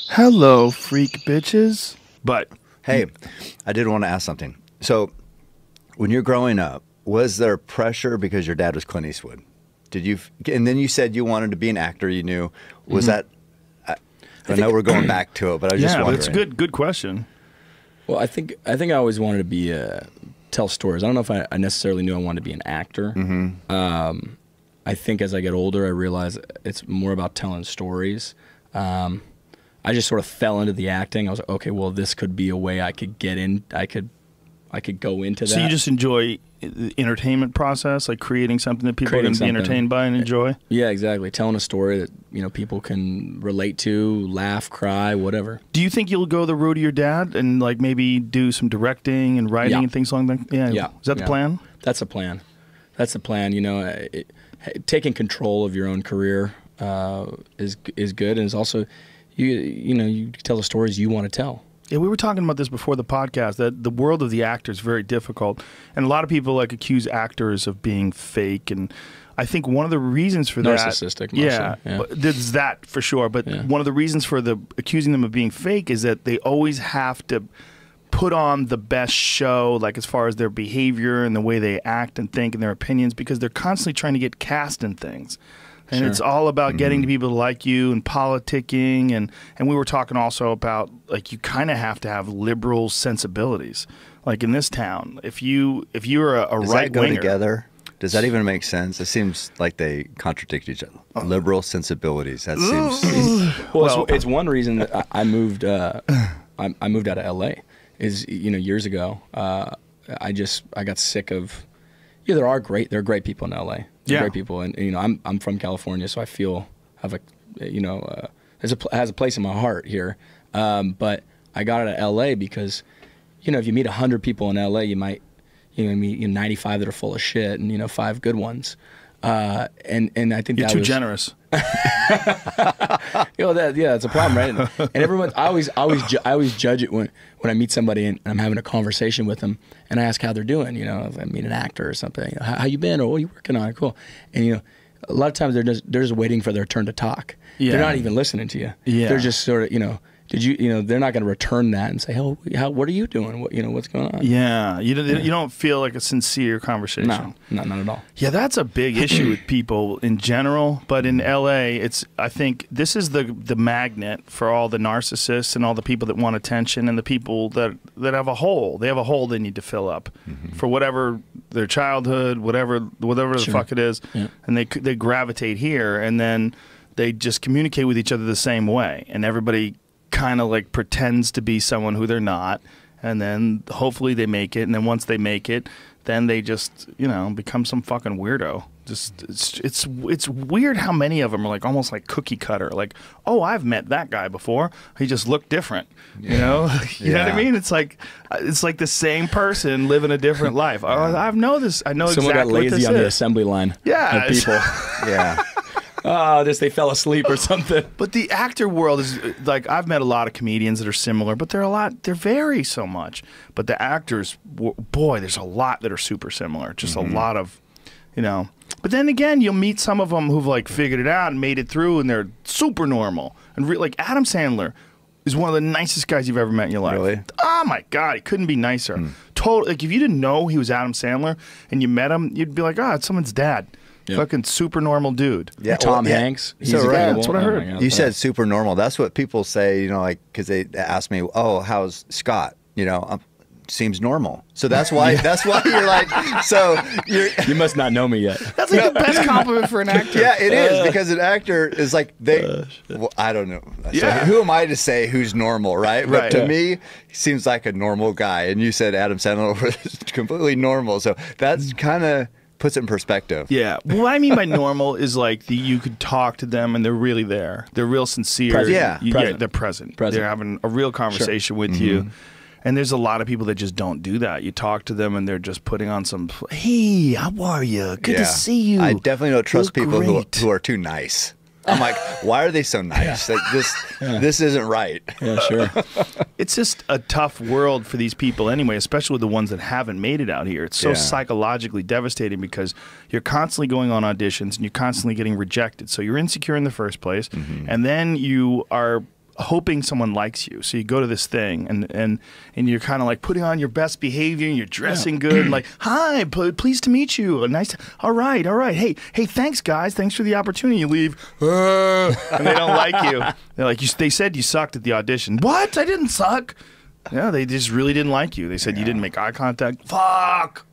Hello, freak bitches. But hey, I did want to ask something. So, when you're growing up, was there pressure because your dad was Clint Eastwood? Did you? And then you said you wanted to be an actor. You knew. Was that? I know we're going back to it, but I was just wondering. Yeah, that's a good question. Well, I think I always wanted to be tell stories. I don't know if I necessarily knew I wanted to be an actor. I think as I get older, I realize it's more about telling stories. I just sort of fell into the acting. I was like, okay, well, this could be a way I could get in. I could go into that. So you just enjoy the entertainment process, like creating something that people are going to be entertained by and enjoy? Yeah, exactly. Telling a story that people can relate to, laugh, cry, whatever. Do you think you'll go the route of your dad and like maybe do some directing and writing and things along that? Yeah. Is that the plan? That's the plan. That's the plan. Taking control of your own career is good, and it's also you tell the stories you want to tell. Yeah, we were talking about this before the podcast, that the world of the actor is very difficult. And a lot of people like accuse actors of being fake. And I think one of the reasons for that... Narcissistic, mostly. Yeah, there's that for sure. But one of the reasons for accusing them of being fake is that they always have to put on the best show, like as far as their behavior and the way they act and think and their opinions, because they're constantly trying to get cast in things. And it's all about getting to people to like you and politicking. And we were talking also about, like, you kind of have to have liberal sensibilities. Like in this town, if you're a right-winger... Does that go together? Does that even make sense? It seems like they contradict each other. Liberal sensibilities. That seems... Well, it's one reason that I moved I moved out of L.A. is, years ago. I got sick of... Yeah, there are great people in L.A. Great people, and I'm from California, so I feel has a place in my heart here. But I got out of L.A. because, if you meet 100 people in L.A., you might, meet 95 that are full of shit, and 5 good ones. And I think you're too generous. That's a problem, right? And everyone, I always judge it when I meet somebody and I'm having a conversation with them, and I ask how they're doing. If I meet an actor or something, how you been, or what are you working on? Cool. And a lot of times they're just waiting for their turn to talk. Yeah. They're not even listening to you. Yeah. They're just sort of they're not going to what and say, oh, what are you doing? What's going on? Yeah, you don't feel like a sincere conversation. No, not at all. Yeah, that's a big issue with people in general. But in LA, I think this is the magnet for all the narcissists and all the people that want attention and the people that have a hole. They have a hole they need to fill up for whatever their childhood, whatever the fuck it is, and they gravitate here, and then they just communicate with each other the same way, and everybody kind of like pretends to be someone who they're not, and then hopefully they make it, and then once they make it, then they just become some fucking weirdo. Just it's weird how many of them are like almost like cookie cutter, like, oh, I've met that guy before, he just looked different. You know what I mean? It's like the same person living a different life. I know someone exactly got lazy what this on is. the assembly line. Yeah, people. Yeah. They fell asleep or something. But the actor world is like, I've met a lot of comedians that are similar, but they vary so much. But the actors, boy, there's a lot that are super similar. Just a lot of, But then again, you'll meet some of them who've like figured it out and made it through, and they're super normal. And like Adam Sandler is one of the nicest guys you've ever met in your life. Really? Oh my God, he couldn't be nicer. Totally. Like if you didn't know he was Adam Sandler and you met him, you'd be like, oh, it's someone's dad. Yep. Fucking super normal dude. Yeah, Tom Hanks. He's right. That's what I heard. You said super normal. That's what people say, because they ask me, oh, how's Scott? Seems normal. So that's why you're like, you must not know me yet. That's like the best compliment for an actor. Yeah, it is, because an actor is like, I don't know. Yeah. So who am I to say who's normal, right? But to me, he seems like a normal guy. And you said Adam Sandler was completely normal. So that's kind of puts it in perspective. Yeah. What I mean by normal is like you could talk to them and they're really there. They're real sincere. Present. They're present. They're having a real conversation with you. And there's a lot of people that just don't do that. You talk to them and they're just putting on some, hey, how are you? Good to see you. I definitely don't trust people who are too nice. I'm like, why are they so nice? Like this isn't right. Yeah, sure. It's just a tough world for these people anyway, especially with the ones that haven't made it out here. It's so psychologically devastating because you're constantly going on auditions and you're constantly getting rejected. So you're insecure in the first place, and then you are hoping someone likes you. So you go to this thing and you're kind of like putting on your best behavior and you're dressing good and like, hi, pleased to meet you. All right. Hey, thanks guys. Thanks for the opportunity. You leave and they don't like you. They're like, they said you sucked at the audition. What? I didn't suck. Yeah, they just really didn't like you. They said you didn't make eye contact. Fuck.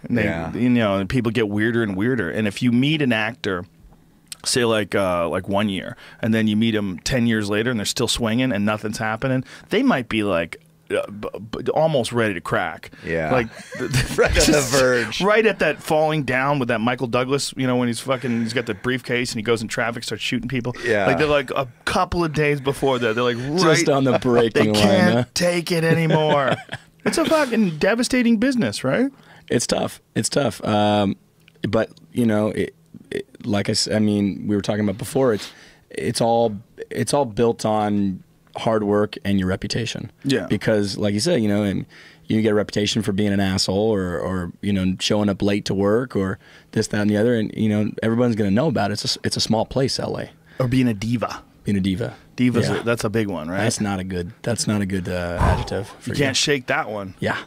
And they, and people get weirder and weirder. And if you meet an actor, say like 1 year, and then you meet them 10 years later and they're still swinging and nothing's happening, they might be like almost ready to crack. Yeah. Like right on the verge. Right at that falling down with that Michael Douglas, when he's got the briefcase and he goes in traffic, starts shooting people. Yeah. Like they're like a couple of days before that. They're like just on the breaking line. They can't take it anymore. It's a fucking devastating business, right? It's tough. It's tough. But like I said, I mean, we were talking about before. It's all built on hard work and your reputation. Yeah. Because, like you said, and you get a reputation for being an asshole or showing up late to work or this, that, and the other, and everyone's gonna know about it. It's a small place, LA. Or being a diva. Being a diva. Diva's that's a big one, right? That's not a good adjective. You can't shake that one. Yeah.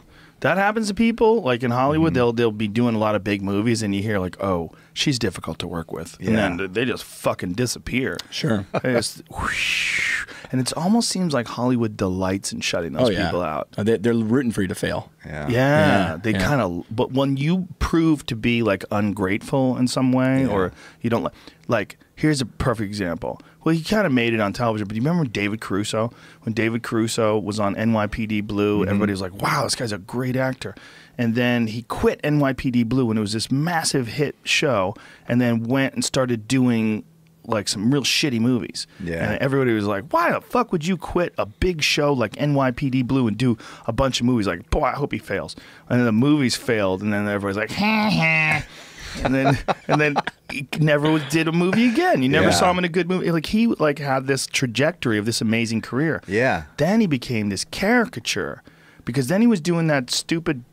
That happens to people, like in Hollywood, they'll be doing a lot of big movies, and you hear like, "Oh, she's difficult to work with," and then they just fucking disappear. Sure. They just whoosh. And it almost seems like Hollywood delights in shutting those people out. They're rooting for you to fail. Yeah. They kind of. But when you prove to be like ungrateful in some way, or you don't like, here's a perfect example. Well, he kind of made it on television, but you remember David Caruso? When David Caruso was on NYPD Blue, everybody was like, wow, this guy's a great actor. And then he quit NYPD Blue when it was this massive hit show, and then went and started doing like some real shitty movies. Yeah. And everybody was like, why the fuck would you quit a big show like NYPD Blue and do a bunch of movies? Like, boy, I hope he fails. And then the movies failed, and then everybody's like, ha ha. And then he never did a movie again. You never saw him in a good movie. Like he had this trajectory of this amazing career. Yeah. Then he became this caricature, because then he was doing that stupid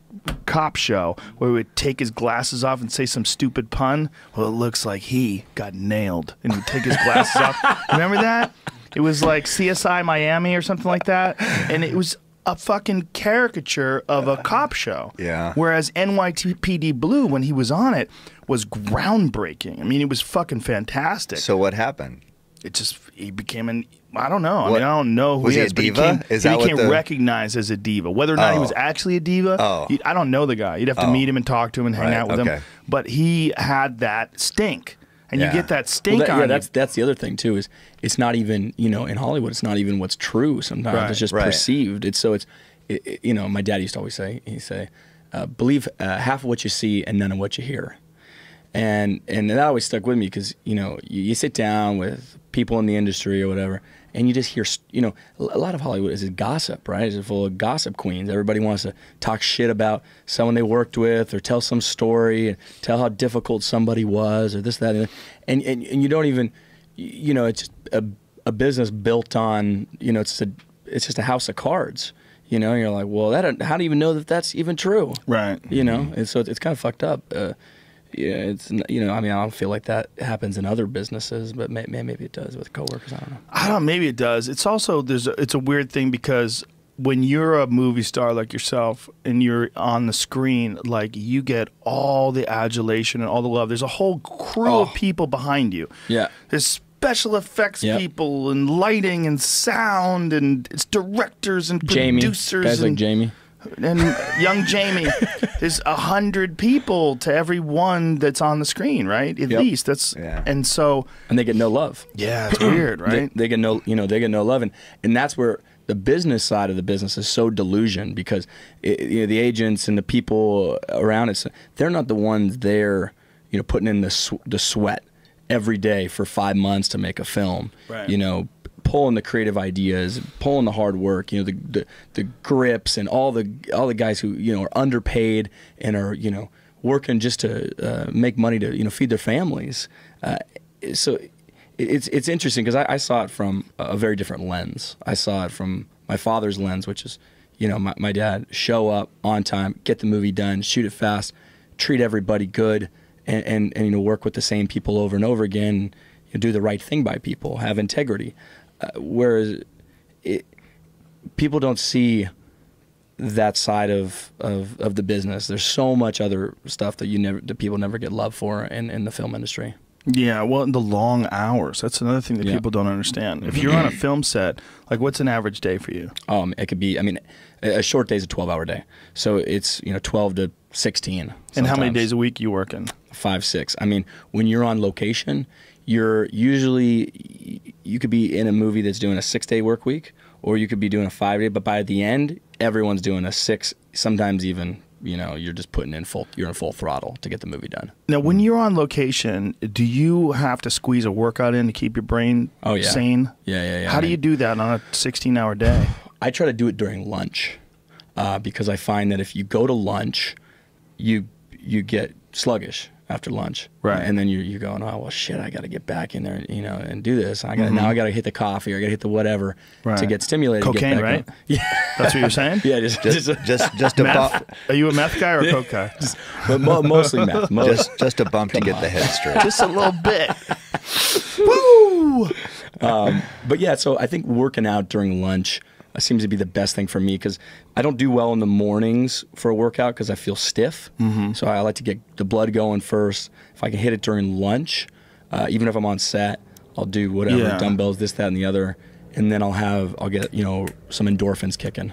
cop show where he would take his glasses off and say some stupid pun. Well, it looks like he got nailed, and he'd take his glasses off. Remember that? It was like CSI Miami or something like that, and it was a fucking caricature of a cop show. Yeah. Whereas NYPD Blue, when he was on it, was groundbreaking. I mean, it was fucking fantastic. So what happened? He became I don't know. I mean, I don't know who he is, but he became recognized as a diva. Whether or not he was actually a diva, I don't know the guy. You'd have to meet him and talk to him and hang out with him. But he had that stink. And you get that stink on you. That's the other thing too. Is it's not even in Hollywood. It's not even what's true. Sometimes it's just perceived. My dad used to always say, believe half of what you see and none of what you hear. And that always stuck with me, because you sit down with people in the industry or whatever, and you just hear a lot of Hollywood is gossip, right? It's full of gossip queens. Everybody wants to talk shit about someone they worked with, or tell some story and tell how difficult somebody was, or this, that, and you don't even it's just a business built on it's just a house of cards. You're like, well, how do you even know that that's even true? Right. And so it's kind of fucked up. Yeah, it's I mean, I don't feel like that happens in other businesses, but maybe it does with coworkers. I don't know. Maybe it does. It's also it's a weird thing, because when you're a movie star like yourself and you're on the screen, like, you get all the adulation and all the love. There's a whole crew of people behind you. Yeah. There's special effects people and lighting and sound, and it's directors and producers. Guys like Jamie. And young Jamie. There's 100 people to every one that's on the screen, right? At least and so, and they get no love. Yeah, it's weird, right? They get no, they get no love, and that's where the business side of the business is so delusion, because the agents and the people around it, they're not the ones there, putting in the sweat every day for 5 months to make a film. Right. Pulling the creative ideas, pulling the hard work, the grips, and all the guys who are underpaid and are working just to make money to feed their families. So it's interesting, because I saw it from a very different lens. I saw it from my father's lens, which is my dad, show up on time, get the movie done, shoot it fast, treat everybody good, and work with the same people over and over again, do the right thing by people, have integrity. whereas people don't see that side of the business. There's so much other stuff that people never get love for in the film industry. Yeah, well, the long hours. That's another thing that people don't understand. If you're on a film set, like, what's an average day for you? It could be, I mean, a short day is a 12-hour day. So it's, 12 to 16 sometimes. And how many days a week are you working? 5, 6. I mean, when you're on location, you could be in a movie that's doing a 6-day work week, or you could be doing a 5-day, but by the end, everyone's doing a 6, sometimes even, you're just putting in full throttle to get the movie done. Now, when you're on location, do you have to squeeze a workout in to keep your brain sane? Yeah. How do you do that on a 16-hour day? I try to do it during lunch because I find that if you go to lunch, you get sluggish after lunch, right? And then you're going, oh well, shit, I got to get back in there, and do this. Now I got to hit the coffee, or I got to hit the whatever to get stimulated. Cocaine, get back right? On. Yeah, that's what you're saying. Yeah, just a bump. Are you a meth guy or a coke guy? But mostly meth. Just a bump to get the head straight. Just a little bit. Woo! But yeah, so I think working out during lunch seems to be the best thing for me, because I don't do well in the mornings for a workout because I feel stiff. So I like to get the blood going first. If I can hit it during lunch, even if I'm on set, I'll do whatever, dumbbells, this, that, and the other, and then I'll get some endorphins kicking.